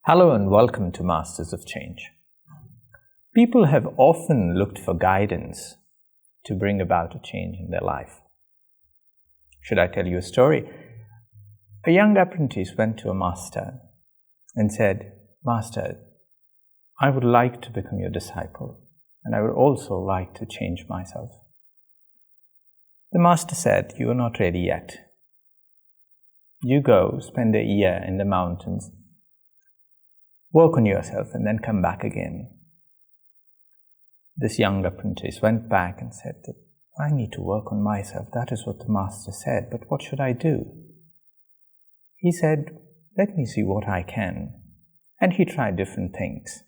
Hello and welcome to Masters of Change. People have often looked for guidance to bring about a change in their life. Should I tell you a story? A young apprentice went to a master and said, "Master, I would like to become your disciple, and I would also like to change myself." The master said, "You are not ready yet. You go spend a year in the mountains, work on yourself, and then come back again." This young apprentice went back and said that I need to work on myself. That is what the master said, but what should I do? He said, "Let me see what I can." And he tried different things.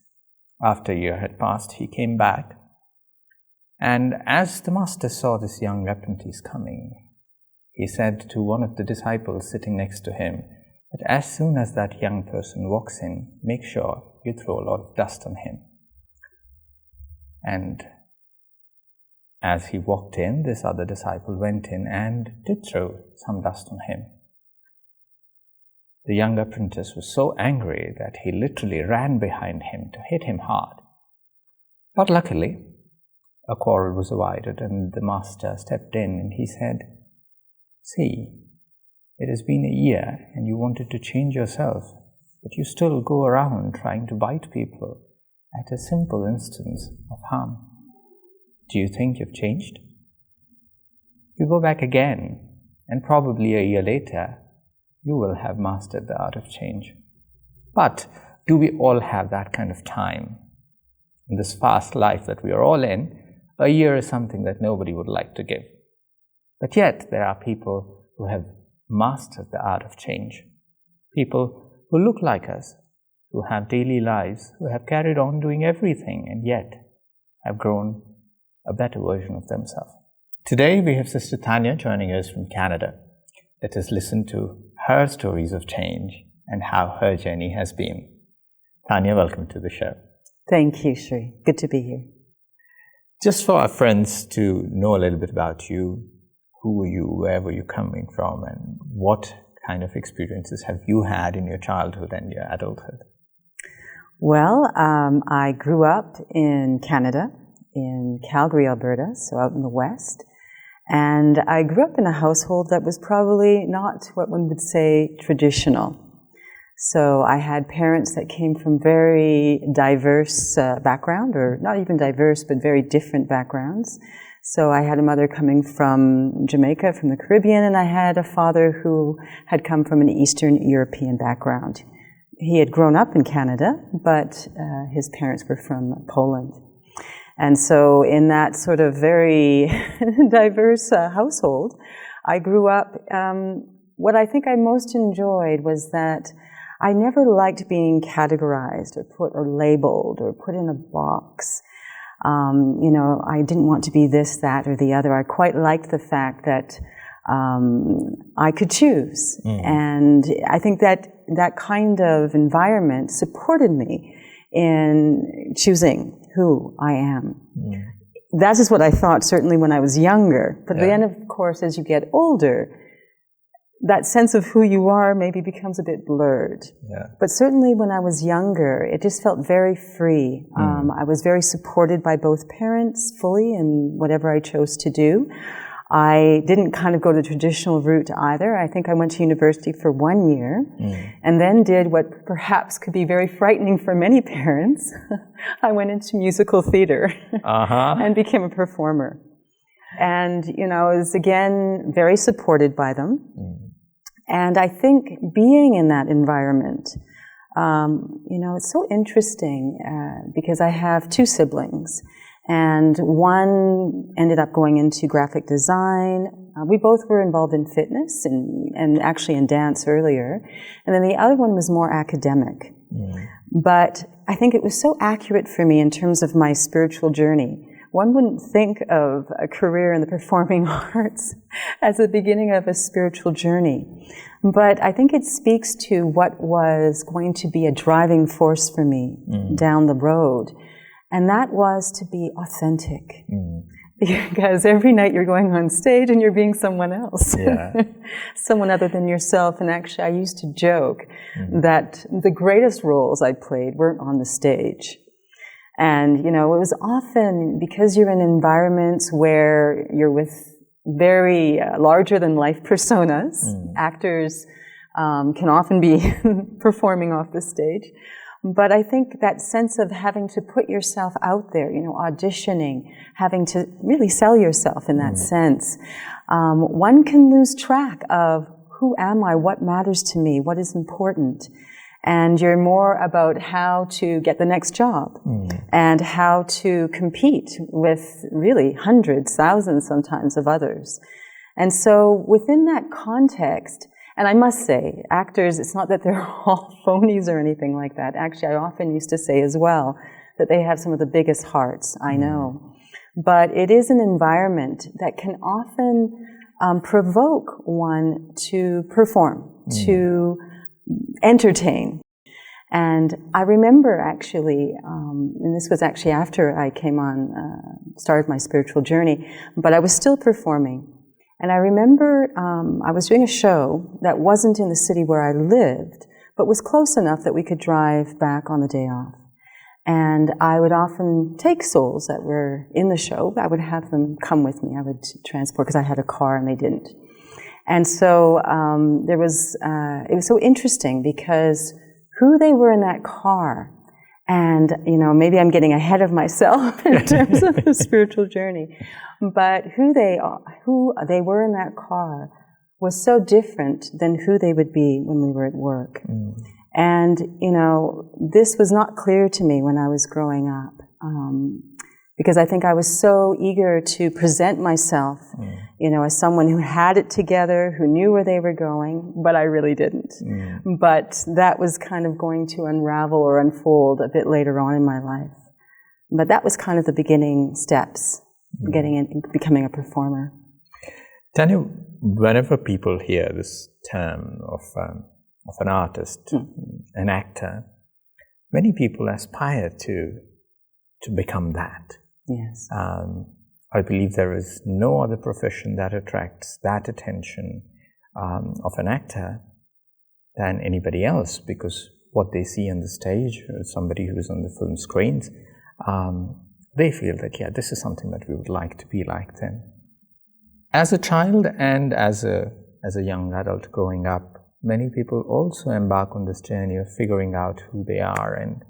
After a year had passed, he came back, and as the master saw this young apprentice coming, he said to one of the disciples sitting next to him, that as soon as that young person walks in, make sure you throw a lot of dust on him. And as he walked in, this other disciple went in and did throw some dust on him. The young apprentice was so angry that he literally ran behind him to hit him hard. But luckily, a quarrel was avoided, and the master stepped in and he said, "See, it has been a year and you wanted to change yourself, but you still go around trying to bite people at a simple instance of harm. Do you think you've changed? You go back again, and probably a year later, you will have mastered the art of change." But do we all have that kind of time? In this fast life that we are all in, a year is something that nobody would like to give. But yet, there are people who have mastered the art of change. People who look like us, who have daily lives, who have carried on doing everything and yet have grown a better version of themselves. Today we have Sister Tanya joining us from Canada. Let us listen to her stories of change and how her journey has been. Tanya, welcome to the show. Thank you, Sri. Good to be here. Just for our friends to know a little bit about you, who were you, where were you coming from, and what kind of experiences have you had in your childhood and your adulthood? Well, I grew up in Canada, in Calgary, Alberta, so out in the west. And I grew up in a household that was probably not what one would say traditional. So I had parents that came from very diverse background, or not even diverse, but very different backgrounds. So I had a mother coming from Jamaica, from the Caribbean, and I had a father who had come from an Eastern European background. He had grown up in Canada, but his parents were from Poland. And so in that sort of very diverse household, I grew up. What I think I most enjoyed was that I never liked being categorized or put or labeled or put in a box. I didn't want to be this, that, or the other. I quite liked the fact that I could choose. And I think that kind of environment supported me in choosing who I am. That is what I thought, certainly when I was younger. But then, of course, as you get older, that sense of who you are maybe becomes a bit blurred. But certainly when I was younger, it just felt very free. I was very supported by both parents fully in whatever I chose to do. I didn't kind of go the traditional route either. I think I went to university for 1 year and then did what perhaps could be very frightening for many parents. I went into musical theater and became a performer. And, I was again very supported by them. And I think being in that environment, it's so interesting because I have two siblings. And one ended up going into graphic design. We both were involved in fitness and actually in dance earlier. And then the other one was more academic. But I think it was so accurate for me in terms of my spiritual journey. One wouldn't think of a career in the performing arts as the beginning of a spiritual journey. But I think it speaks to what was going to be a driving force for me down the road. And that was to be authentic. Because every night you're going on stage and you're being someone else. Yeah. Someone other than yourself. And actually, I used to joke that the greatest roles I played weren't on the stage. And, it was often because you're in environments where you're with very larger-than-life personas. Actors can often be performing off the stage. But I think that sense of having to put yourself out there, auditioning, having to really sell yourself in that sense, one can lose track of who am I, what matters to me, what is important. And you're more about how to get the next job and how to compete with really hundreds, thousands sometimes of others. And so within that context, and I must say, actors, it's not that they're all phonies or anything like that. Actually, I often used to say as well that they have some of the biggest hearts, I know. But it is an environment that can often provoke one to perform, to entertain. And I remember actually, and this was actually after I came on, started my spiritual journey, but I was still performing. And I remember I was doing a show that wasn't in the city where I lived, but was close enough that we could drive back on the day off. And I would often take souls that were in the show. I would have them come with me. I would transport, because I had a car and they didn't. And so it was so interesting because who they were in that car, and maybe I'm getting ahead of myself in terms of the spiritual journey, but who they were in that car was so different than who they would be when we were at work. And this was not clear to me when I was growing up, because I think I was so eager to present myself, as someone who had it together, who knew where they were going, but I really didn't. But that was kind of going to unravel or unfold a bit later on in my life. But that was kind of the beginning steps, becoming a performer. Tanya, whenever people hear this term of an artist, an actor, many people aspire to become that. Yes. I believe there is no other profession that attracts that attention of an actor than anybody else, because what they see on the stage, somebody who's on the film screens, they feel that, this is something that we would like to be like them. As a child and as a young adult growing up, many people also embark on this journey of figuring out who they are and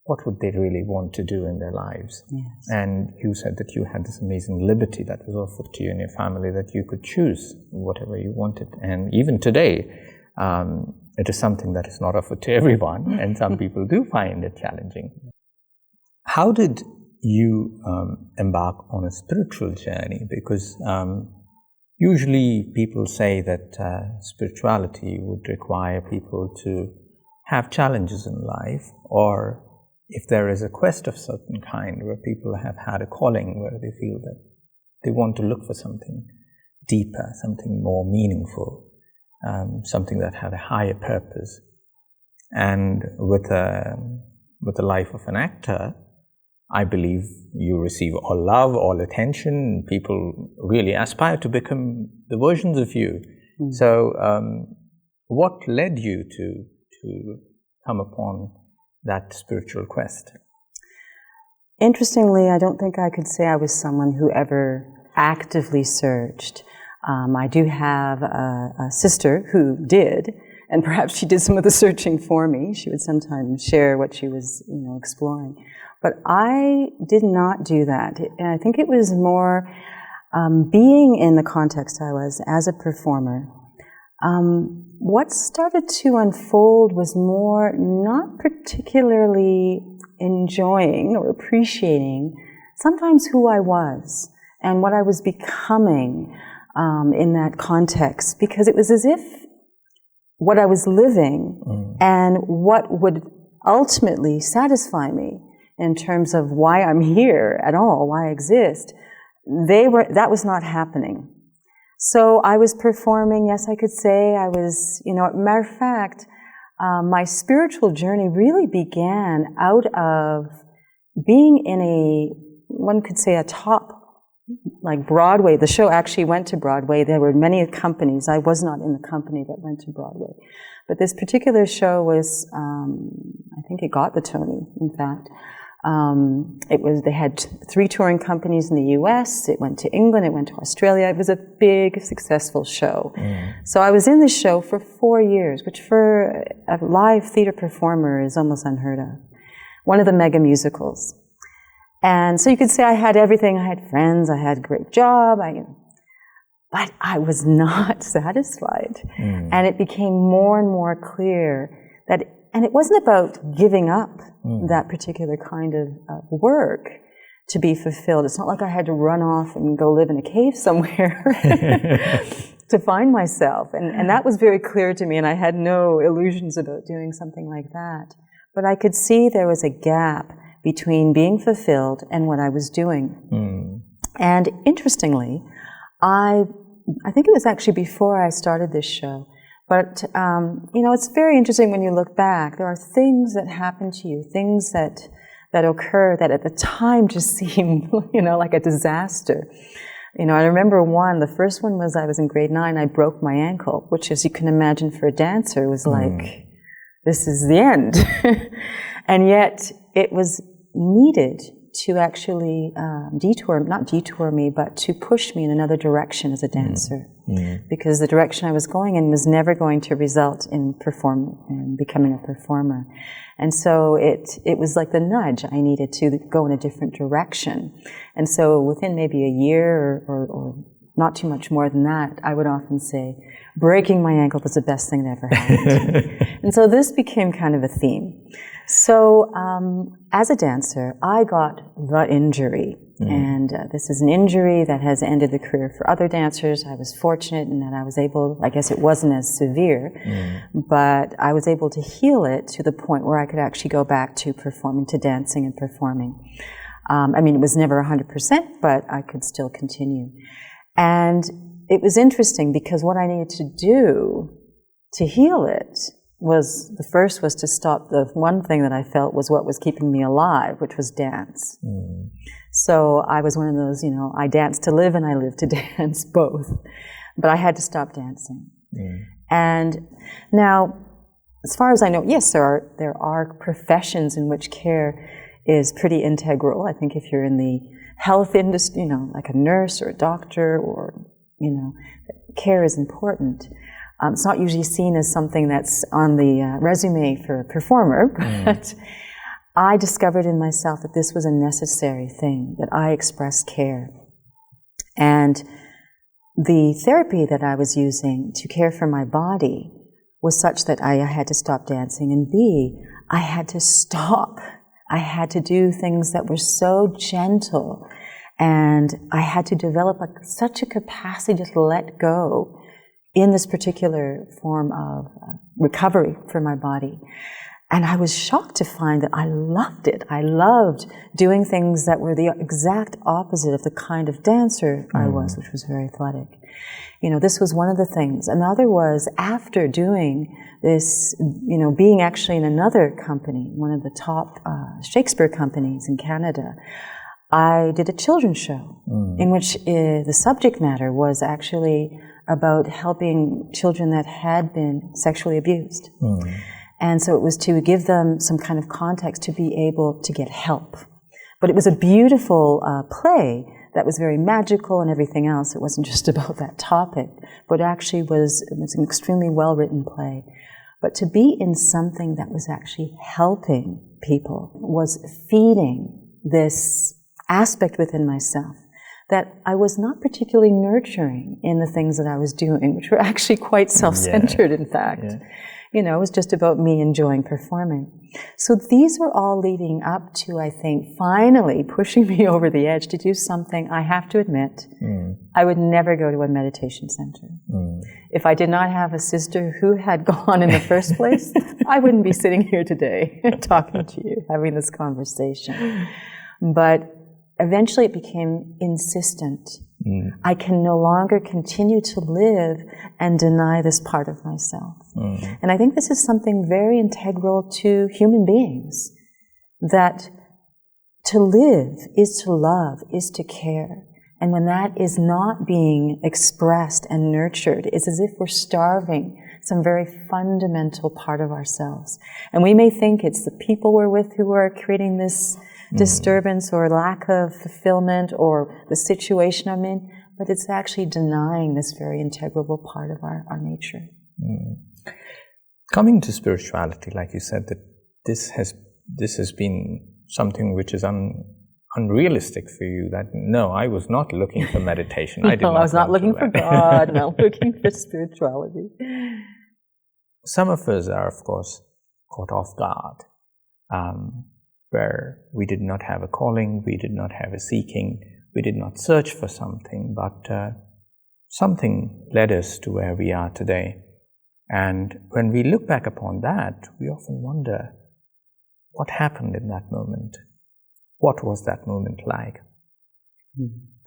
what would they really want to do in their lives. Yes. And you said that you had this amazing liberty that was offered to you and your family, that you could choose whatever you wanted. And even today, it is something that is not offered to everyone, and some people do find it challenging. How did you embark on a spiritual journey? Because usually people say that spirituality would require people to have challenges in life, or if there is a quest of certain kind where people have had a calling, where they feel that they want to look for something deeper, something more meaningful, something that had a higher purpose. And with the life of an actor, I believe you receive all love, all attention. People really aspire to become the versions of you. So what led you to come upon that spiritual quest? Interestingly, I don't think I could say I was someone who ever actively searched. I do have a sister who did, and perhaps she did some of the searching for me. She would sometimes share what she was, exploring. But I did not do that. And I think it was more being in the context I was as a performer. What started to unfold was more not particularly enjoying or appreciating sometimes who I was and what I was becoming in that context, because it was as if what I was living and what would ultimately satisfy me in terms of why I'm here at all, why I exist, that was not happening. So I was performing, yes, I could say I was, matter of fact, my spiritual journey really began out of being in one could say a top like Broadway. The show actually went to Broadway. There were many companies. I was not in the company that went to Broadway. But this particular show was, I think it got the Tony, in fact. They had 3 touring companies in the US. It went to England. It went to Australia. It was a big, successful show. So I was in this show for 4 years, which for a live theater performer is almost unheard of. One of the mega musicals. And so you could say I had everything. I had friends. I had a great job. But I was not satisfied. And it became more and more clear that, and it wasn't about giving up that particular kind of work to be fulfilled. It's not like I had to run off and go live in a cave somewhere to find myself. And that was very clear to me, and I had no illusions about doing something like that. But I could see there was a gap between being fulfilled and what I was doing. And interestingly, I think it was actually before I started this show, but, it's very interesting when you look back. There are things that happen to you, things that occur that at the time just seem, like a disaster. I remember the first one was I was in grade 9, I broke my ankle, which, as you can imagine, for a dancer was like, this is the end. And yet it was needed to actually not detour me, but to push me in another direction as a dancer. Because the direction I was going in was never going to result in becoming a performer. And so it was like the nudge. I needed to go in a different direction. And so within maybe a year or not too much more than that, I would often say, breaking my ankle was the best thing that ever happened to me. And so this became kind of a theme. So as a dancer, I got the injury. And this is an injury that has ended the career for other dancers. I was fortunate in that I was able, I guess it wasn't as severe, but I was able to heal it to the point where I could actually go back to performing, to dancing and performing. It was never 100%, but I could still continue. And it was interesting because what I needed to do to heal it the first was to stop the one thing that I felt was what was keeping me alive, which was dance. So I was one of those, I dance to live and I live to dance, both. But I had to stop dancing. And now, as far as I know, yes, there are professions in which care is pretty integral. I think if you're in the health industry, like a nurse or a doctor or, care is important. It's not usually seen as something that's on the resume for a performer, but I discovered in myself that this was a necessary thing, that I express care. And the therapy that I was using to care for my body was such that I had to stop dancing, and B, I had to stop. I had to do things that were so gentle, and I had to develop such a capacity to let go in this particular form of recovery for my body. And I was shocked to find that I loved it. I loved doing things that were the exact opposite of the kind of dancer I was, which was very athletic. This was one of the things. Another was, after doing this, being actually in another company, one of the top Shakespeare companies in Canada, I did a children's show in which the subject matter was actually about helping children that had been sexually abused. And so it was to give them some kind of context to be able to get help. But it was a beautiful play that was very magical and everything else. It wasn't just about that topic, but actually it was an extremely well-written play. But to be in something that was actually helping people was feeding this aspect within myself that I was not particularly nurturing in the things that I was doing, which were actually quite self-centered, in fact. It was just about me enjoying performing. So these were all leading up to, I think, finally pushing me over the edge to do something I have to admit. I would never go to a meditation center. If I did not have a sister who had gone in the first place, I wouldn't be sitting here today talking to you, having this conversation. But eventually it became insistent. I can no longer continue to live and deny this part of myself. And I think this is something very integral to human beings, that to live is to love, is to care. And when that is not being expressed and nurtured, it's as if we're starving some very fundamental part of ourselves. And we may think it's the people we're with who are creating this disturbance or lack of fulfillment or the situation I'm in, but it's actually denying this very integral part of our nature. Coming to spirituality, like you said, that this has been something which is unrealistic for you, that no, I was not looking for meditation. I was not looking for God, no, looking for spirituality. Some of us are, of course, caught off guard, where we did not have a calling, we did not have a seeking, we did not search for something, but something led us to where we are today. And when we look back upon that, we often wonder, what happened in that moment? What was that moment like?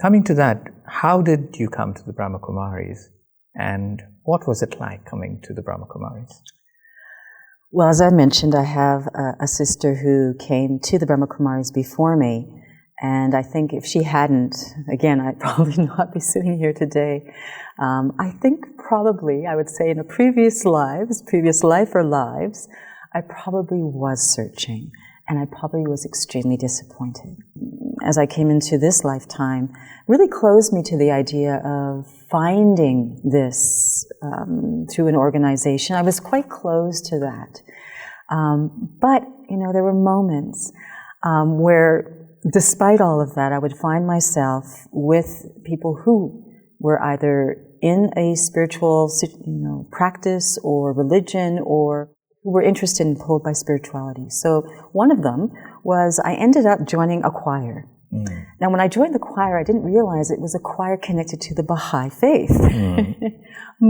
Coming to that, how did you come to the Brahma Kumaris? And what was it like coming to the Brahma Kumaris? Well, as I mentioned, I have a sister who came to the Brahma Kumaris before me. And I think if she hadn't, again, I'd probably not be sitting here today. I think probably, I would say in a previous life or lives, I probably was searching. And I probably was extremely disappointed. As I came into this lifetime, really closed me to the idea of finding this through an organization. I was quite close to that. But, there were moments where, despite all of that, I would find myself with people who were either in a spiritual, practice or religion, or who were interested and pulled by spirituality. So one of them was, I ended up joining a choir. Now, when I joined the choir, I didn't realize it was a choir connected to the Baha'i faith.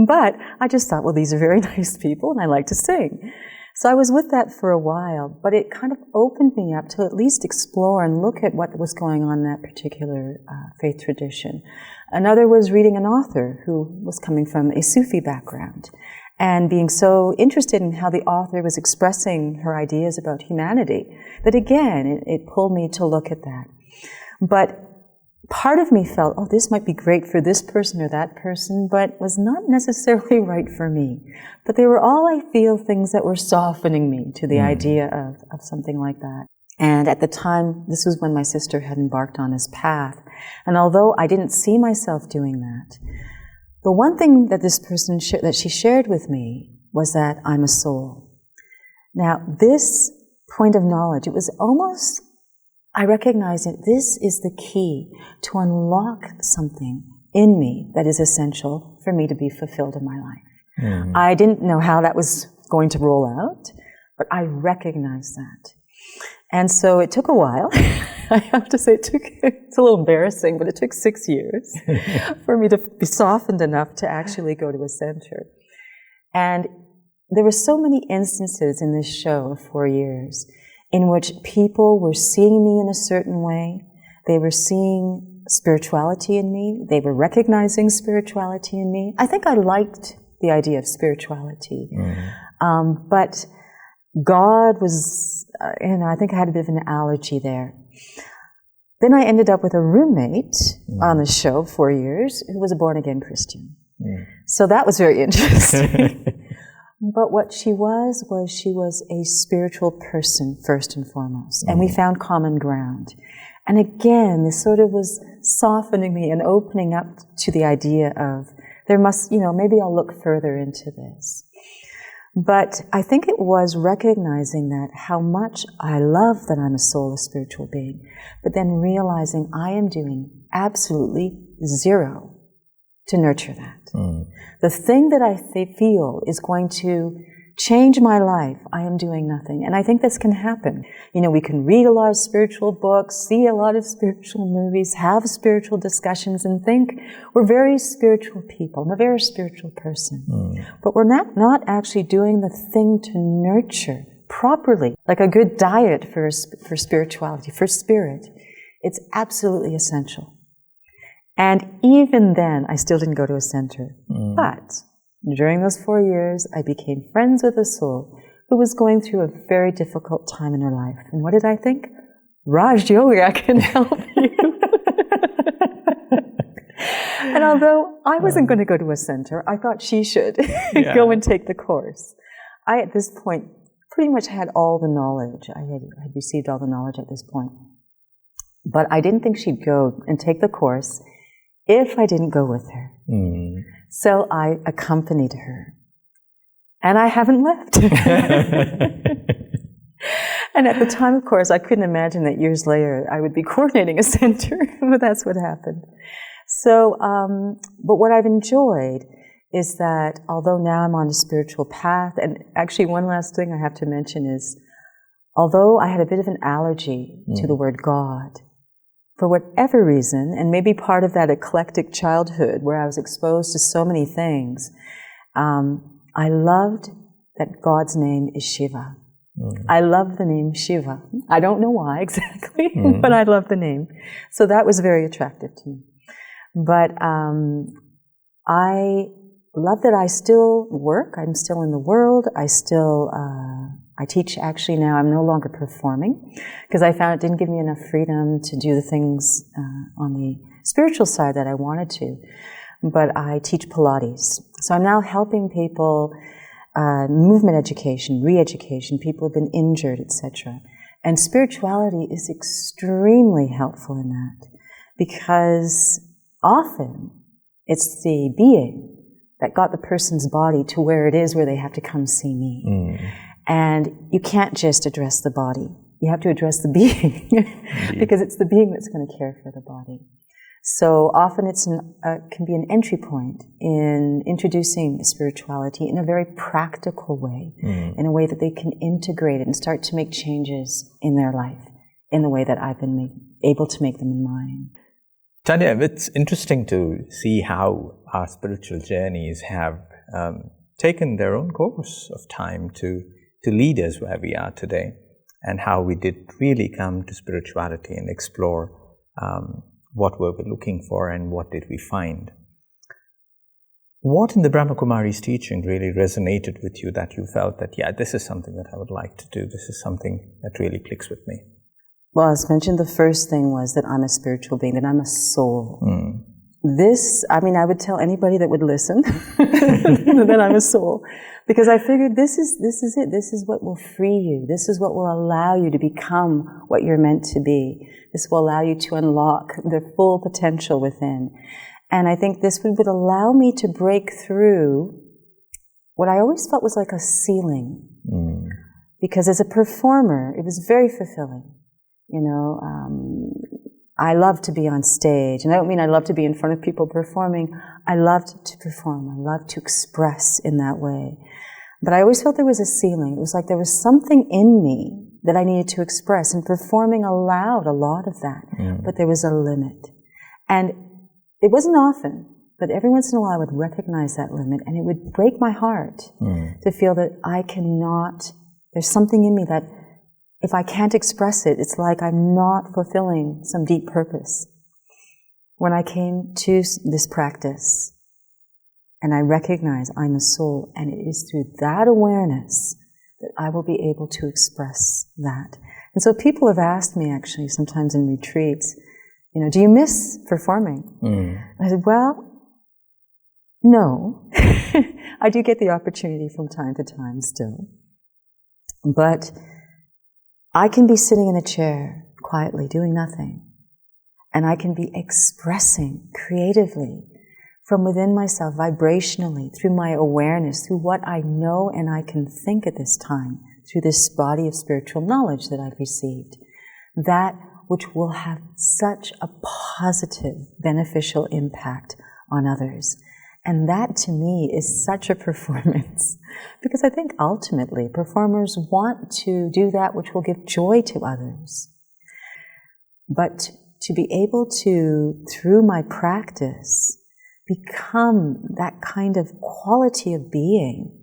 But I just thought, well, these are very nice people, and I like to sing. So I was with that for a while, but it kind of opened me up to at least explore and look at what was going on in that particular faith tradition. Another was reading an author who was coming from a Sufi background, and being so interested in how the author was expressing her ideas about humanity, that again, it pulled me to look at that. But part of me felt, oh, this might be great for this person or that person, but was not necessarily right for me. But they were all, I feel, things that were softening me to the idea of something like that. And at the time, this was when my sister had embarked on this path. And although I didn't see myself doing that, the one thing that this person that she shared with me was that I'm a soul. Now, this point of knowledge, it was almost, I recognized that this is the key to unlock something in me that is essential for me to be fulfilled in my life. I didn't know how that was going to roll out, but I recognized that. And so it took a while. I have to say it's a little embarrassing, but it took 6 years for me to be softened enough to actually go to a center. And there were so many instances in this show of 4 years in which people were seeing me in a certain way. They were seeing spirituality in me. They were recognizing spirituality in me. I think I liked the idea of spirituality. But God was, I think I had a bit of an allergy there. Then I ended up with a roommate on the show 4 years who was a born-again Christian. So that was very interesting. But what she was a spiritual person first and foremost. And we found common ground. And again, this sort of was softening me and opening up to the idea of there must, maybe I'll look further into this. But I think it was recognizing that how much I love that I'm a soul, a spiritual being, but then realizing I am doing absolutely zero to nurture that. The thing that I feel is going to change my life, I am doing nothing. And I think this can happen. We can read a lot of spiritual books, see a lot of spiritual movies, have spiritual discussions, and think we're very spiritual people. I'm a very spiritual person. But we're not actually doing the thing to nurture properly, like a good diet for spirituality, for spirit. It's absolutely essential. And even then, I still didn't go to a center. But during those 4 years, I became friends with a soul who was going through a very difficult time in her life. And what did I think? Raj Yoga can help you. And although I wasn't going to go to a center, I thought she should go and take the course. I, at this point, pretty much had all the knowledge. I had received all the knowledge at this point. But I didn't think she'd go and take the course if I didn't go with her. So I accompanied her. And I haven't left. And at the time, of course, I couldn't imagine that years later I would be coordinating a center, but that's what happened. So, but what I've enjoyed is that although now I'm on a spiritual path, and actually one last thing I have to mention is, although I had a bit of an allergy to the word God, for whatever reason, and maybe part of that eclectic childhood where I was exposed to so many things, I loved that God's name is Shiva. I love the name Shiva. I don't know why exactly, but I love the name. So that was very attractive to me. But I love that I still work. I'm still in the world. I still, I teach actually now. I'm no longer performing because I found it didn't give me enough freedom to do the things on the spiritual side that I wanted to. But I teach Pilates. So I'm now helping people, movement education, re-education, people have been injured, etc. And spirituality is extremely helpful in that because often it's the being that got the person's body to where it is where they have to come see me. And you can't just address the body. You have to address the being because it's the being that's going to care for the body. So often it's can be an entry point in introducing spirituality in a very practical way, in a way that they can integrate it and start to make changes in their life in the way that I've been able to make them in mine. Tanya, it's interesting to see how our spiritual journeys have taken their own course of time to lead us where we are today, and how we did really come to spirituality and explore what were we looking for and what did we find. What in the Brahma Kumaris teaching really resonated with you that you felt that, yeah, this is something that I would like to do, this is something that really clicks with me? Well, as mentioned, the first thing was that I'm a spiritual being, that I'm a soul. This, I mean, I would tell anybody that would listen that I'm a soul, because I figured this is it. This is what will free you. This is what will allow you to become what you're meant to be. This will allow you to unlock the full potential within. And I think this would allow me to break through what I always felt was like a ceiling. Because as a performer, it was very fulfilling. You know, I love to be on stage, and I don't mean I love to be in front of people performing. I loved to perform. I loved to express in that way. But I always felt there was a ceiling. It was like there was something in me that I needed to express, and performing allowed a lot of that. But there was a limit. And it wasn't often, but every once in a while I would recognize that limit, and it would break my heart to feel that I cannot, there's something in me that if I can't express it, it's like I'm not fulfilling some deep purpose. When I came to this practice, and I recognize I'm a soul, and it is through that awareness that I will be able to express that. And so people have asked me actually sometimes in retreats, you know, do you miss performing? I said, well, no. I do get the opportunity from time to time still. But I can be sitting in a chair quietly doing nothing, and I can be expressing creatively from within myself, vibrationally, through my awareness, through what I know and I can think at this time, through this body of spiritual knowledge that I've received, that which will have such a positive, beneficial impact on others. And that, to me, is such a performance. Because I think ultimately, performers want to do that which will give joy to others. But to be able to, through my practice, become that kind of quality of being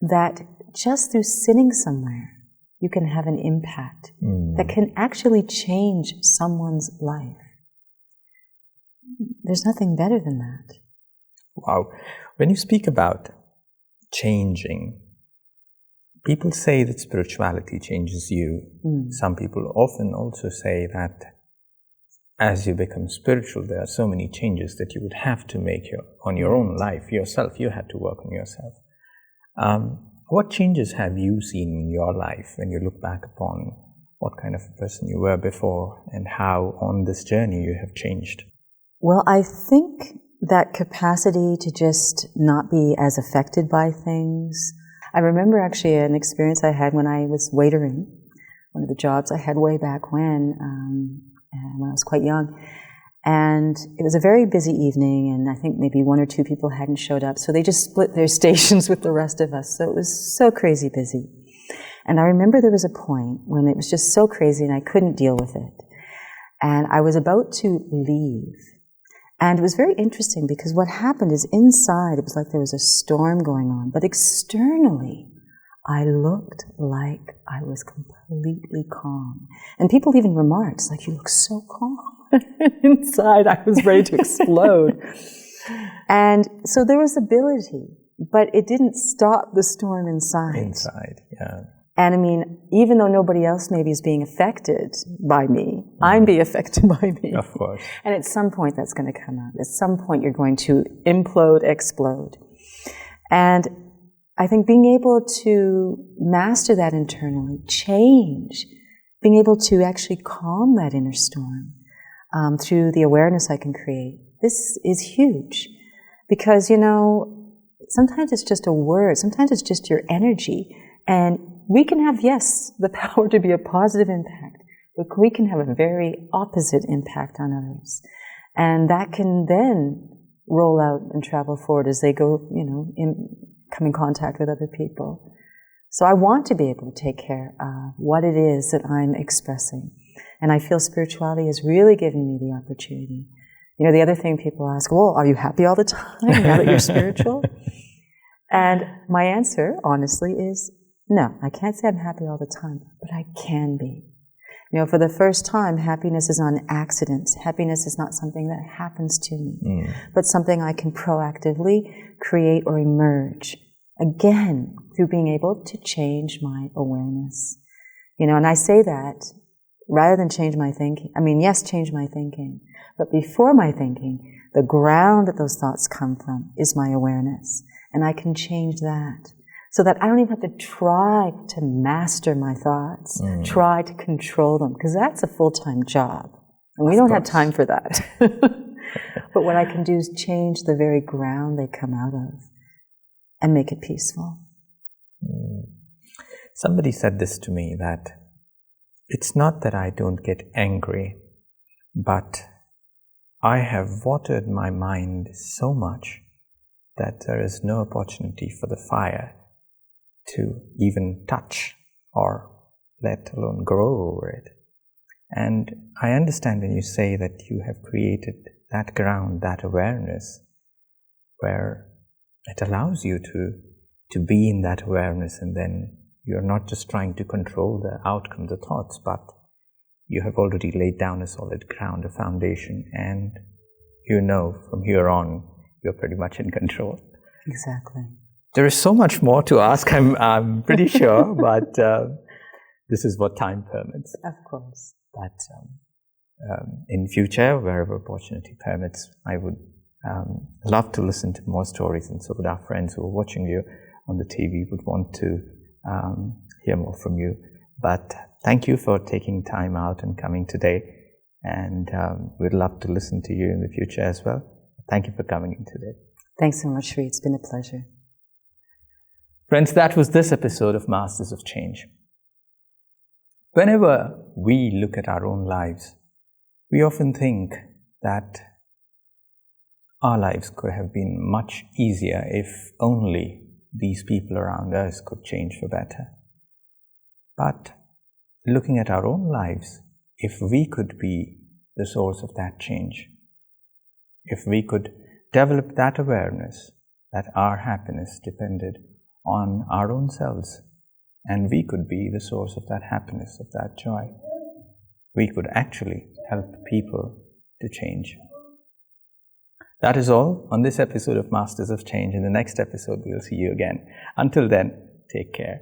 that just through sitting somewhere, you can have an impact that can actually change someone's life. There's nothing better than that. Wow. When you speak about changing, people say that spirituality changes you. Some people often also say that as you become spiritual, there are so many changes that you would have to make on your own life yourself. You had to work on yourself. What changes have you seen in your life when you look back upon what kind of a person you were before and how on this journey you have changed? Well, I think that capacity to just not be as affected by things. I remember actually an experience I had when I was waitering, one of the jobs I had way back when I was quite young. And it was a very busy evening, and I think maybe one or two people hadn't showed up, so they just split their stations with the rest of us. So it was so crazy busy. And I remember there was a point when it was just so crazy and I couldn't deal with it. And I was about to leave. And it was very interesting because what happened is inside, it was like there was a storm going on, but externally, I looked like I was completely calm. And people even remarked, like, you look so calm. Inside, I was ready to explode. And so there was ability, but it didn't stop the storm inside. Inside, yeah. And I mean, even though nobody else maybe is being affected by me, I'm being affected by me. Of course. And at some point that's going to come out. At some point you're going to implode, explode. And I think being able to master that internally, change, being able to actually calm that inner storm through the awareness I can create, this is huge. Because, you know, sometimes it's just a word, sometimes it's just your energy. And we can have, yes, the power to be a positive impact, but we can have a very opposite impact on others. And that can then roll out and travel forward as they go, you know, come in contact with other people. So I want to be able to take care of what it is that I'm expressing. And I feel spirituality has really given me the opportunity. You know, the other thing people ask, well, are you happy all the time now that you're spiritual? And my answer, honestly, is no, I can't say I'm happy all the time, but I can be. You know, for the first time, happiness is not an accident. Happiness is not something that happens to me, but something I can proactively create or emerge, again, through being able to change my awareness. You know, and I say that rather than change my thinking. I mean, yes, change my thinking, but before my thinking, the ground that those thoughts come from is my awareness, and I can change that. So that I don't even have to try to master my thoughts, try to control them, because that's a full-time job. And we don't have time for that. But what I can do is change the very ground they come out of and make it peaceful. Somebody said this to me, that it's not that I don't get angry, but I have watered my mind so much that there is no opportunity for the fire to even touch or let alone grow over it. And I understand when you say that you have created that ground, that awareness, where it allows you to be in that awareness, and then you're not just trying to control the outcome, the thoughts, but you have already laid down a solid ground, a foundation, and you know from here on you're pretty much in control. Exactly. There is so much more to ask, I'm pretty sure, but this is what time permits. Of course. But in future, wherever opportunity permits, I would love to listen to more stories, and so would our friends who are watching you on the TV would want to hear more from you. But thank you for taking time out and coming today, and we'd love to listen to you in the future as well. Thank you for coming in today. Thanks so much, Sri. It's been a pleasure. Friends, that was this episode of Masters of Change. Whenever we look at our own lives, we often think that our lives could have been much easier if only these people around us could change for better. But looking at our own lives, if we could be the source of that change, if we could develop that awareness that our happiness depended on our own selves, and we could be the source of that happiness, of that joy, we could actually help people to change. That is all on this episode of Masters of Change. In the next episode, we'll see you again. Until then, take care.